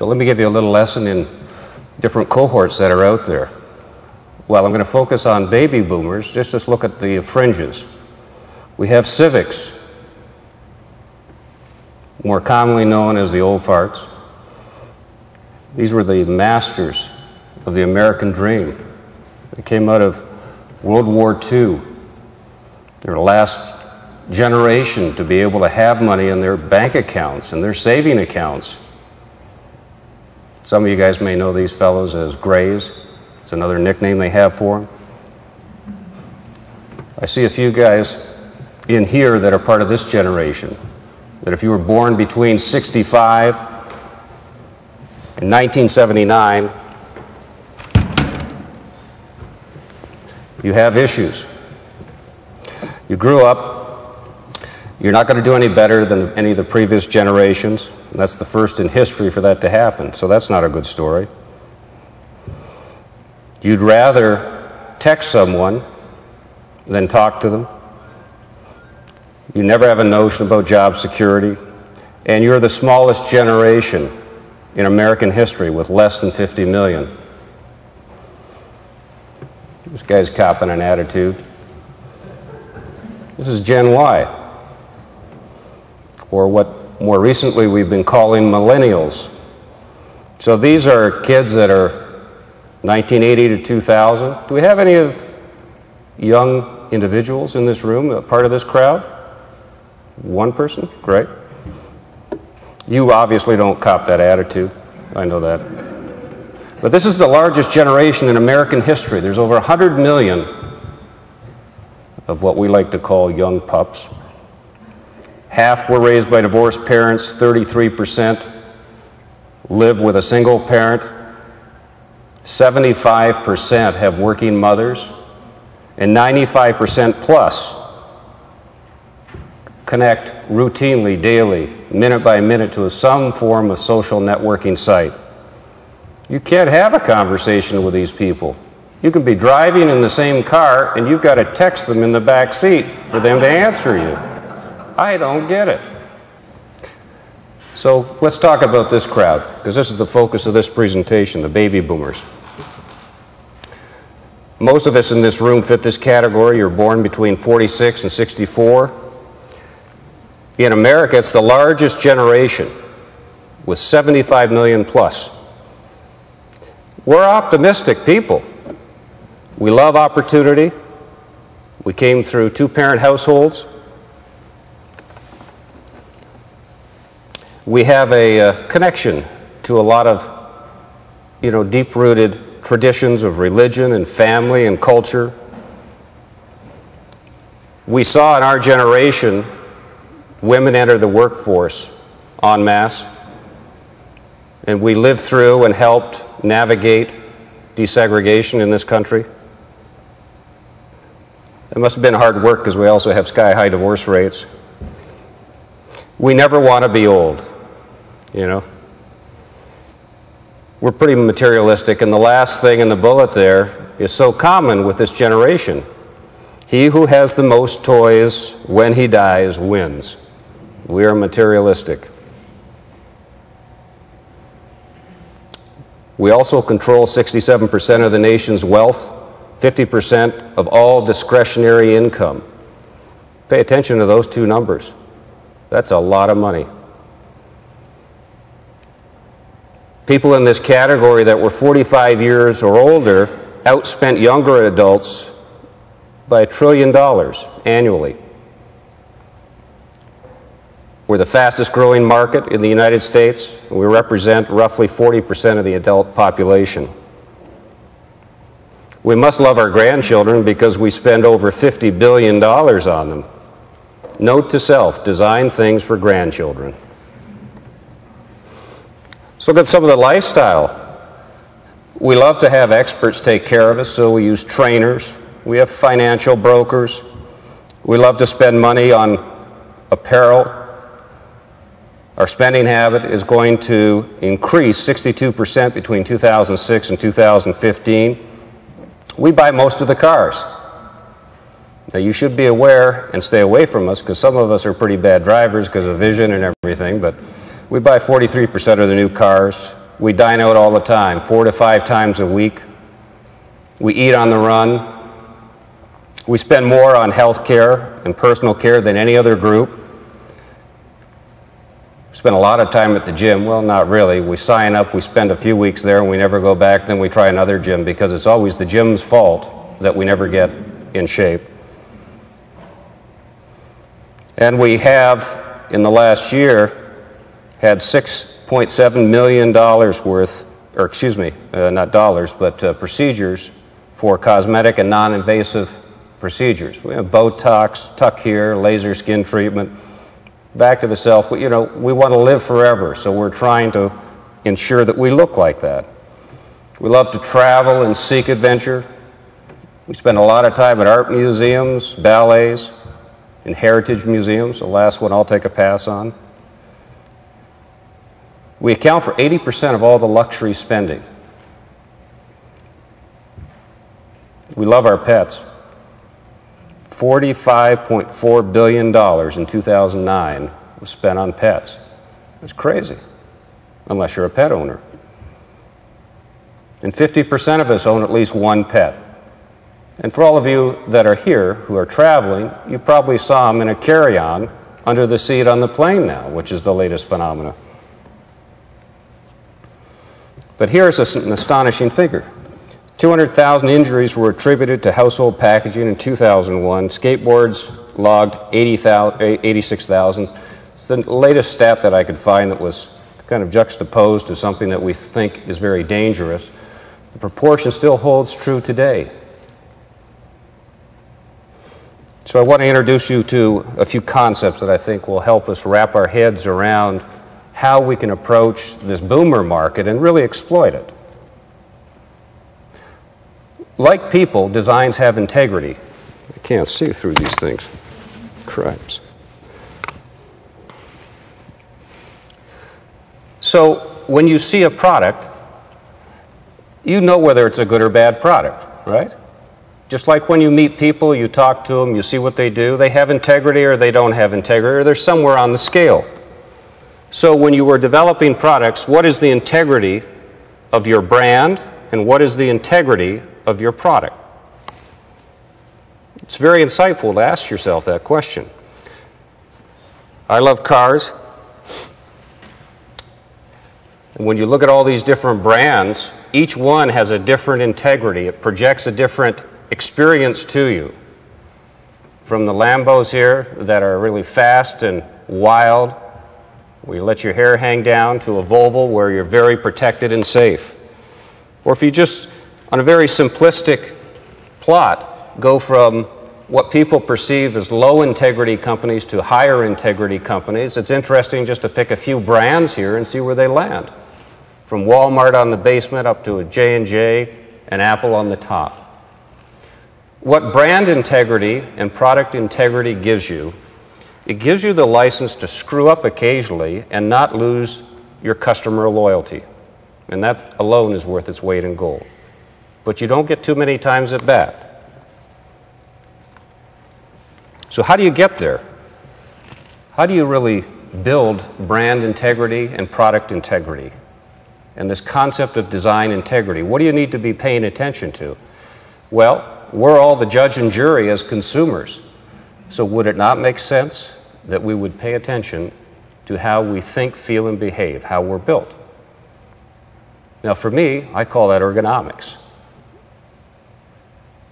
So let me give you a little lesson in different cohorts that are out there. Well, I'm going to focus on baby boomers. Just look at the fringes. We have civics, more commonly known as the old farts. These were the masters of the American dream. They came out of World War II. They're the last generation to be able to have money in their bank accounts and their saving accounts. Some of you guys may know these fellows as Grays. It's another nickname they have for them. I see a few guys in here that are part of this generation, that if you were born between 65 and 1979, you have issues. You grew up, you're not going to do any better than any of the previous generations. And that's the first in history for that to happen, so that's not a good story. You'd rather text someone than talk to them. You never have a notion about job security, and you're the smallest generation in American history with less than 50 million. This guy's copping an attitude. This is Gen Y, or what more recently we've been calling millennials. So these are kids that are 1980 to 2000. Do we have any of young individuals in this room, a part of this crowd? One person? Great. You obviously don't cop that attitude. I know that. But this is the largest generation in American history. There's over 100 million of what we like to call young pups. Half were raised by divorced parents, 33% live with a single parent, 75% have working mothers, and 95% plus connect routinely, daily, minute by minute to some form of social networking site. You can't have a conversation with these people. You can be driving in the same car and you've got to text them in the back seat for them to answer you. I don't get it. So let's talk about this crowd, because this is the focus of this presentation, the baby boomers. Most of us in this room fit this category. You're born between 46 and 64. In America, it's the largest generation with 75 million plus. We're optimistic people. We love opportunity. We came through two-parent households. We have a connection to a lot of, deep-rooted traditions of religion and family and culture. We saw in our generation women enter the workforce en masse, and we lived through and helped navigate desegregation in this country. It must have been hard work because we also have sky-high divorce rates. We never want to be old, We're pretty materialistic, and the last thing in the bullet there is so common with this generation. He who has the most toys when he dies wins. We are materialistic. We also control 67% of the nation's wealth, 50% of all discretionary income. Pay attention to those two numbers. That's a lot of money. People in this category that were 45 years or older outspent younger adults by $1 trillion annually. We're the fastest growing market in the United States. We represent roughly 40% of the adult population. We must love our grandchildren because we spend over $50 billion on them. Note to self, design things for grandchildren. Let's look at some of the lifestyle. We love to have experts take care of us, so we use trainers. We have financial brokers. We love to spend money on apparel. Our spending habit is going to increase 62% between 2006 and 2015. We buy most of the cars. Now, you should be aware and stay away from us because some of us are pretty bad drivers because of vision and everything, but we buy 43% of the new cars. We dine out all the time, 4 to 5 times a week. We eat on the run. We spend more on health care and personal care than any other group. We spend a lot of time at the gym. Well, not really. We sign up, we spend a few weeks there, and we never go back. Then we try another gym because it's always the gym's fault that we never get in shape. And we have, in the last year, had $6.7 million worth, or excuse me, not dollars, but procedures for cosmetic and non-invasive procedures. We have Botox, tuck here, laser skin treatment, back to the self. You know, we want to live forever, so we're trying to ensure that we look like that. We love to travel and seek adventure. We spend a lot of time at art museums, ballets, and heritage museums. The last one I'll take a pass on. We account for 80% of all the luxury spending. We love our pets. $45.4 billion in 2009 was spent on pets. That's crazy, unless you're a pet owner. And 50% of us own at least one pet. And for all of you that are here who are traveling, you probably saw them in a carry-on under the seat on the plane now, which is the latest phenomenon. But here's an astonishing figure. 200,000 injuries were attributed to household packaging in 2001. Skateboards logged 86,000. It's the latest stat that I could find that was kind of juxtaposed to something that we think is very dangerous. The proportion still holds true today. So I want to introduce you to a few concepts that I think will help us wrap our heads around how we can approach this boomer market and really exploit it. Like people, designs have integrity. I can't see through these things. Cripes. So when you see a product, you know whether it's a good or bad product, right? Just like when you meet people, you talk to them, you see what they do. They have integrity or they don't have integrity, or they're somewhere on the scale. So when you were developing products, what is the integrity of your brand and what is the integrity of your product? It's very insightful to ask yourself that question. I love cars. And when you look at all these different brands, each one has a different integrity. It projects a different experience to you. From the Lambos here that are really fast and wild, where you let your hair hang down, to a Volvo where you're very protected and safe. Or if you just, on a very simplistic plot, go from what people perceive as low integrity companies to higher integrity companies, it's interesting just to pick a few brands here and see where they land. From Walmart on the basement up to a J&J and Apple on the top. What brand integrity and product integrity gives you, it gives you the license to screw up occasionally and not lose your customer loyalty. And that alone is worth its weight in gold. But you don't get too many times at bat. So how do you get there? How do you really build brand integrity and product integrity? And this concept of design integrity, what do you need to be paying attention to? Well, we're all the judge and jury as consumers. So would it not make sense that we would pay attention to how we think, feel, and behave, how we're built? Now for me, I call that ergonomics.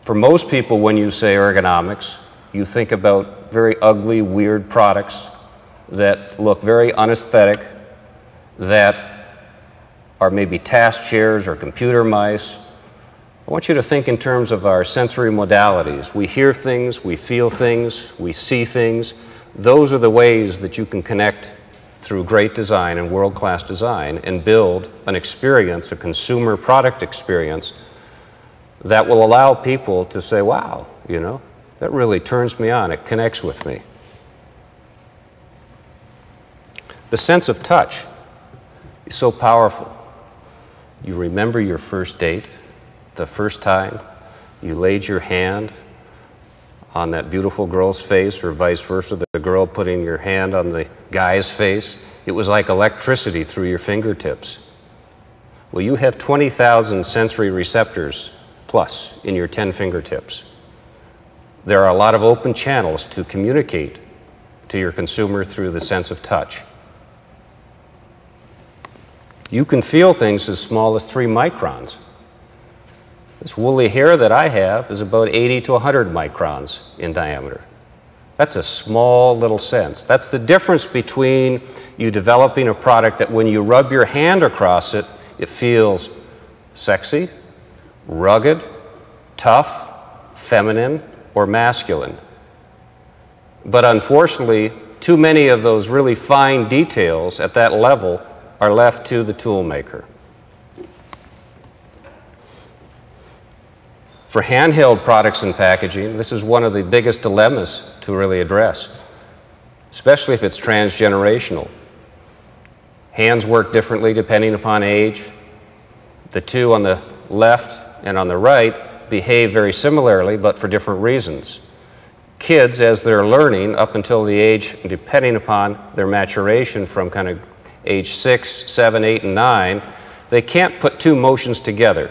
For most people, when you say ergonomics, you think about very ugly, weird products that look very unaesthetic, that are maybe task chairs or computer mice. I want you to think in terms of our sensory modalities. We hear things, we feel things, we see things. Those are the ways that you can connect through great design and world-class design and build an experience, a consumer product experience that will allow people to say, wow, you know, that really turns me on, it connects with me. The sense of touch is so powerful. You remember your first date, the first time you laid your hand on that beautiful girl's face, or vice versa, the girl putting your hand on the guy's face. It was like electricity through your fingertips. Well, you have 20,000 sensory receptors plus in your 10 fingertips. There are a lot of open channels to communicate to your consumer through the sense of touch. You can feel things as small as 3 microns. This woolly hair that I have is about 80 to 100 microns in diameter. That's a small little sense. That's the difference between you developing a product that when you rub your hand across it, it feels sexy, rugged, tough, feminine, or masculine. But unfortunately, too many of those really fine details at that level are left to the tool maker. For handheld products and packaging, this is one of the biggest dilemmas to really address, especially if it's transgenerational. Hands work differently depending upon age. The two on the left and on the right behave very similarly, but for different reasons. Kids, as they're learning up until the age, depending upon their maturation from kind of age 6, 7, 8, and 9, they can't put two motions together.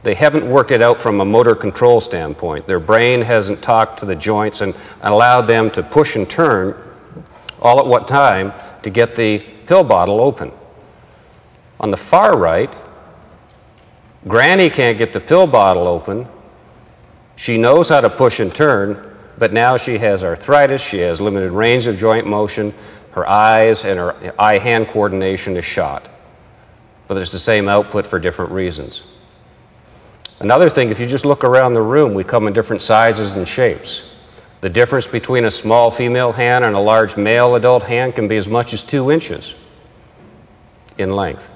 They haven't worked it out from a motor control standpoint. Their brain hasn't talked to the joints and allowed them to push and turn all at one time to get the pill bottle open. On the far right, Granny can't get the pill bottle open. She knows how to push and turn, but now she has arthritis, she has limited range of joint motion, her eyes and her eye-hand coordination is shot. But it's the same output for different reasons. Another thing, if you just look around the room, we come in different sizes and shapes. The difference between a small female hand and a large male adult hand can be as much as 2 inches in length.